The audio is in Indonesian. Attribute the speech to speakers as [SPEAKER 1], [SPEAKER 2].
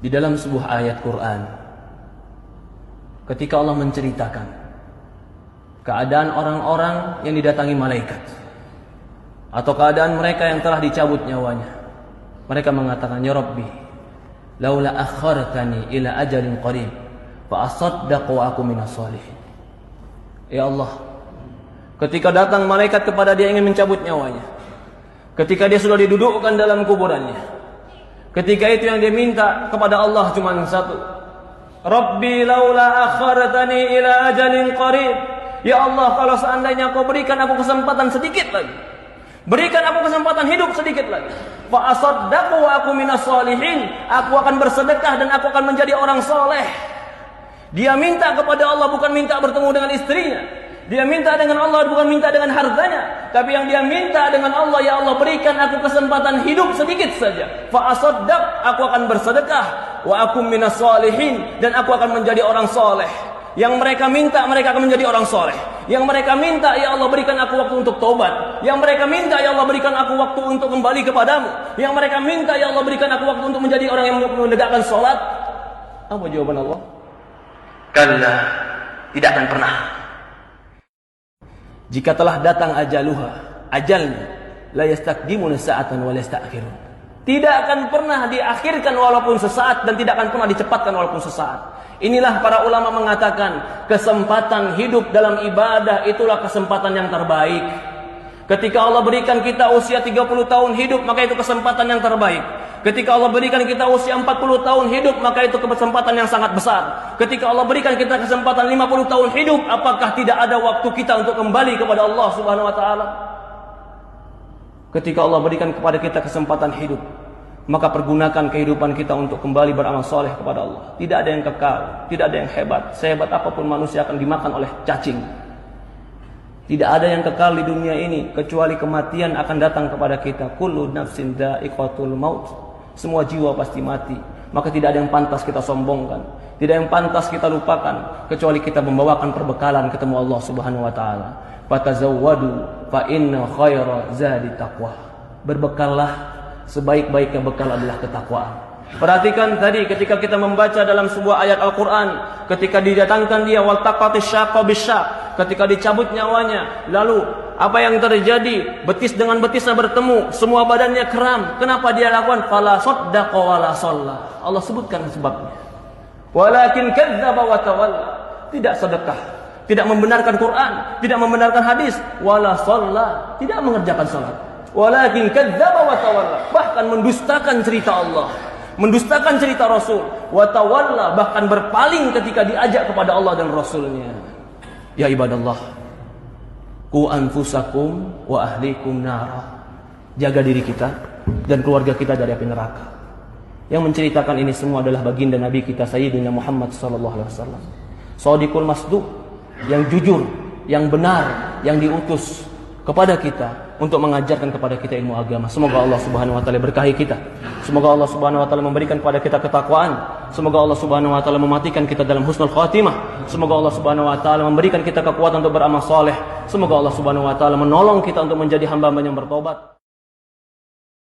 [SPEAKER 1] Di dalam sebuah ayat Quran, ketika Allah menceritakan keadaan orang-orang yang didatangi malaikat, atau keadaan mereka yang telah dicabut nyawanya, mereka mengatakan, ya Rabbi, laula akhartani ila ajalin qarib fa asaddaq wa aku minas shalihin. Ya Allah, ketika datang malaikat kepada dia ingin mencabut nyawanya, ketika dia sudah didudukkan dalam kuburannya, ketika itu yang dia minta kepada Allah cuma satu, Rabbi laula akhartani ila ajalin qarib. Ya Allah, kalau seandainya kau berikan aku kesempatan sedikit lagi, berikan aku kesempatan hidup sedikit lagi, fa asaddaqu wa aku minas shalihin, aku akan bersedekah dan aku akan menjadi orang soleh. Dia minta kepada Allah bukan minta bertemu dengan istrinya, dia minta dengan Allah bukan minta dengan hartanya, tapi yang dia minta dengan Allah, ya Allah berikan aku kesempatan hidup sedikit saja, fa asaddaq, aku akan bersedekah, wa aku minas shalihin, dan aku akan menjadi orang soleh. Yang mereka minta, mereka akan menjadi orang soleh. Yang mereka minta, ya Allah berikan aku waktu untuk taubat. Yang mereka minta, ya Allah berikan aku waktu untuk kembali kepadamu. Yang mereka minta, ya Allah berikan aku waktu untuk menjadi orang yang menegakkan sholat. Apa jawaban Allah? Kalla, tidak akan pernah. Jika telah datang ajalnya, la yastaqdimuna sa'atan wa la yasta'khirun. Tidak akan pernah diakhirkan walaupun sesaat, dan tidak akan pernah dicepatkan walaupun sesaat. Inilah para ulama mengatakan, kesempatan hidup dalam ibadah itulah kesempatan yang terbaik. Ketika Allah berikan kita usia 30 tahun hidup, maka itu kesempatan yang terbaik. Ketika Allah berikan kita usia 40 tahun hidup, maka itu kesempatan yang sangat besar. Ketika Allah berikan kita kesempatan 50 tahun hidup, apakah tidak ada waktu kita untuk kembali kepada Allah Subhanahu wa taala? Ketika Allah berikan kepada kita kesempatan hidup, maka pergunakan kehidupan kita untuk kembali beramal soleh kepada Allah. Tidak ada yang kekal, tidak ada yang hebat. Sehebat apapun manusia akan dimakan oleh cacing. Tidak ada yang kekal di dunia ini kecuali kematian akan datang kepada kita. Kullu nafsin dha'iqatul maut. Semua jiwa pasti mati. Maka tidak ada yang pantas kita sombongkan, tidak yang pantas kita lupakan, kecuali kita membawakan perbekalan ketemu Allah Subhanahu wa taala. Fatazawwadu fa inna khaira zadi taqwa. Berbekallah, sebaik-baiknya bekal adalah ketakwaan. Perhatikan tadi ketika kita membaca dalam sebuah ayat Al-Quran, ketika didatangkan dia waltaqatis syaqqa bisyaq, ketika dicabut nyawanya, lalu apa yang terjadi? Betis dengan betisnya bertemu, semua badannya kram. Kenapa dia lakukan? Fala saddaqa wala shalla. Allah sebutkan sebabnya. Walakin kadzdzaba wa tawalla. Tidak sedekah, tidak membenarkan Quran, tidak membenarkan hadis, wala shalla, tidak mengerjakan salat. Walakin kadzdzaba wa tawalla, bahkan mendustakan cerita Allah, mendustakan cerita Rasul, wa tawalla, bahkan berpaling ketika diajak kepada Allah dan Rasulnya. Ya ibadallah, qu anfusakum wa ahlikum nara. Jaga diri kita dan keluarga kita dari api neraka. Yang menceritakan ini semua adalah baginda Nabi kita Sayyidina Muhammad sallallahu alaihi wasallam. Shadiqul masduq, yang jujur, yang benar, yang diutus kepada kita untuk mengajarkan kepada kita ilmu agama. Semoga Allah Subhanahu wa taala berkahi kita. Semoga Allah Subhanahu wa taala memberikan kepada kita ketakwaan. Semoga Allah Subhanahu wa taala mematikan kita dalam husnul khatimah. Semoga Allah Subhanahu wa taala memberikan kita kekuatan untuk beramal saleh. Semoga Allah Subhanahu wa taala menolong kita untuk menjadi hamba-hamba yang bertobat.